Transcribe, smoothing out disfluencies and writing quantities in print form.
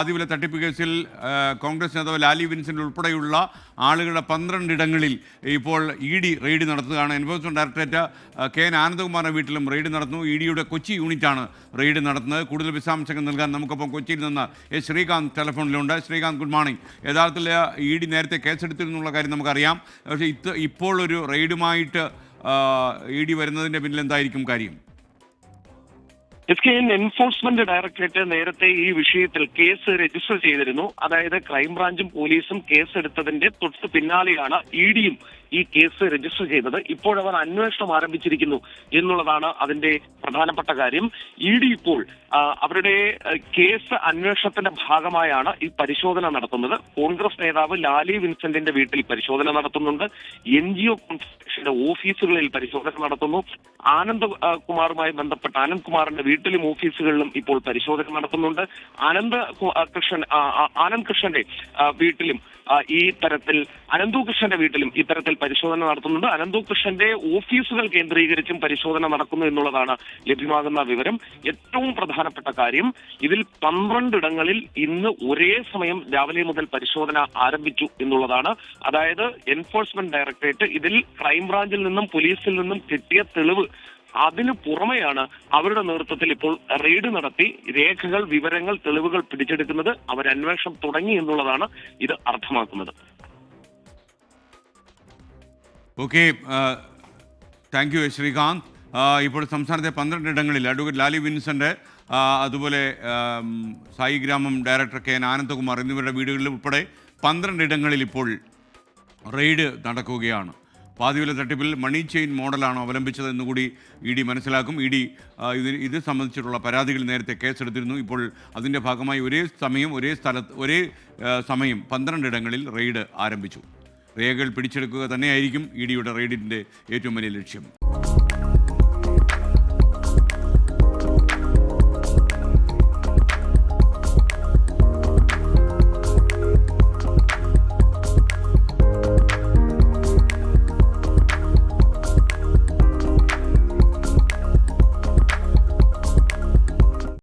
പാതിവില തട്ടിപ്പ് കേസിൽ കോൺഗ്രസ് നേതാവ് ലാലി വിൻസെൻ്റ് ഉൾപ്പെടെയുള്ള ആളുകളുടെ 12 ഇടങ്ങളിൽ ഇപ്പോൾ ഇ ഡി റെയ്ഡ് നടത്തുകയാണ്. എൻഫോഴ്സ്മെൻറ്റ് ഡയറക്ടറേറ്റ് കെ എൻ ആനന്ദകുമാറിൻ്റെ വീട്ടിലും റെയ്ഡ് നടത്തുന്നു. ഇ.ഡിയുടെ കൊച്ചി യൂണിറ്റാണ് റെയ്ഡ് നടത്തുന്നത്. കൂടുതൽ വിശദാംശങ്ങൾ നൽകാൻ നമുക്കൊപ്പം കൊച്ചിയിൽ നിന്ന് ശ്രീകാന്ത് ടെലിഫോണിലുണ്ട്. Sreekanth, good morning. യഥാർത്ഥത്തിൽ ഇ.ഡി നേരത്തെ കേസെടുത്തിരുന്നുള്ള കാര്യം നമുക്കറിയാം. പക്ഷേ ഇപ്പോൾ ഒരു റെയ്ഡുമായിട്ട് ഇ.ഡി വരുന്നതിൻ്റെ പിന്നിൽ എന്തായിരിക്കും കാര്യം? എൻഫോഴ്സ്മെന്റ് ഡയറക്ടറേറ്റ് നേരത്തെ ഈ വിഷയത്തിൽ കേസ് രജിസ്റ്റർ ചെയ്തിരുന്നു. അതായത് ക്രൈംബ്രാഞ്ചും പോലീസും കേസെടുത്തതിന്റെ തൊട്ട് പിന്നാലെയാണ് ഇ.ഡിയും ഈ കേസ് രജിസ്റ്റർ ചെയ്തത്. ഇപ്പോഴവർ അന്വേഷണം ആരംഭിച്ചിരിക്കുന്നു എന്നുള്ളതാണ് അതിന്റെ പ്രധാനപ്പെട്ട കാര്യം. ഇ.ഡി ഇപ്പോൾ അവരുടെ കേസ് അന്വേഷണത്തിന്റെ ഭാഗമായാണ് ഈ പരിശോധന നടത്തുന്നത്. കോൺഗ്രസ് നേതാവ് ലാലി വിൻസെന്റിന്റെ വീട്ടിൽ പരിശോധന നടത്തുന്നുണ്ട്. NGO കോൺഫെഡറേഷന്റെ ഓഫീസുകളിൽ പരിശോധന നടത്തുന്നു. ആനന്ദ് കുമാറിന്റെ വീട്ടിലും ഓഫീസുകളിലും ഇപ്പോൾ പരിശോധന നടത്തുന്നുണ്ട്. ആനന്ദ് കൃഷ്ണന്റെ വീട്ടിലും അനന്തു കൃഷ്ണന്റെ വീട്ടിലും ഇത്തരത്തിൽ പരിശോധന നടത്തുന്നുണ്ട്. അനന്തു കൃഷ്ണന്റെ ഓഫീസുകൾ കേന്ദ്രീകരിച്ചും പരിശോധന നടക്കുന്നു എന്നുള്ളതാണ് ലഭ്യമാകുന്ന വിവരം. ഏറ്റവും പ്രധാനപ്പെട്ട കാര്യം, ഇതിൽ 12 ഇടങ്ങളിൽ ഇന്ന് ഒരേ സമയം രാവിലെ മുതൽ പരിശോധന ആരംഭിച്ചു എന്നുള്ളതാണ്. അതായത് എൻഫോഴ്സ്മെന്റ് ഡയറക്ടറേറ്റ് ഇതിൽ ക്രൈംബ്രാഞ്ചിൽ നിന്നും പോലീസിൽ നിന്നും കിട്ടിയ തെളിവ്, അതിനു പുറമെയാണ് അവരുടെ നേതൃത്വത്തിൽ ഇപ്പോൾ റെയ്ഡ് നടത്തി രേഖകൾ, വിവരങ്ങൾ, തെളിവുകൾ പിടിച്ചെടുക്കുന്നത്. അവർ അന്വേഷണം തുടങ്ങി എന്നുള്ളതാണ് ഇത് അർത്ഥമാക്കുന്നത്. Okay, thank you Sreekanth. ഇപ്പോൾ സംസ്ഥാനത്തെ 12 ഇടങ്ങളിൽ അഡ്വക്കേറ്റ് ലാലി വിൻസെൻ്റ്, അതുപോലെ സായി ഗ്രാമം ഡയറക്ടർ കെ എൻ ആനന്ദകുമാർ എന്നിവരുടെ വീടുകളിൽ ഉൾപ്പെടെ 12 ഇടങ്ങളിൽ ഇപ്പോൾ റെയ്ഡ് നടക്കുകയാണ്. പാതിവില തട്ടിപ്പിൽ മണി ചെയിൻ മോഡലാണ് അവലംബിച്ചത് എന്നുകൂടി ഇ.ഡി മനസ്സിലാക്കും. ഇ.ഡി ഇത് സംബന്ധിച്ചിട്ടുള്ള പരാതികൾ നേരത്തെ കേസെടുത്തിരുന്നു. ഇപ്പോൾ അതിൻ്റെ ഭാഗമായി ഒരേ സമയം 12 ഇടങ്ങളിൽ റെയ്ഡ് ആരംഭിച്ചു. രേഖകൾ പിടിച്ചെടുക്കുക തന്നെയായിരിക്കും ഇ.ഡിയുടെ റെയ്ഡിൻ്റെ ഏറ്റവും വലിയ ലക്ഷ്യം.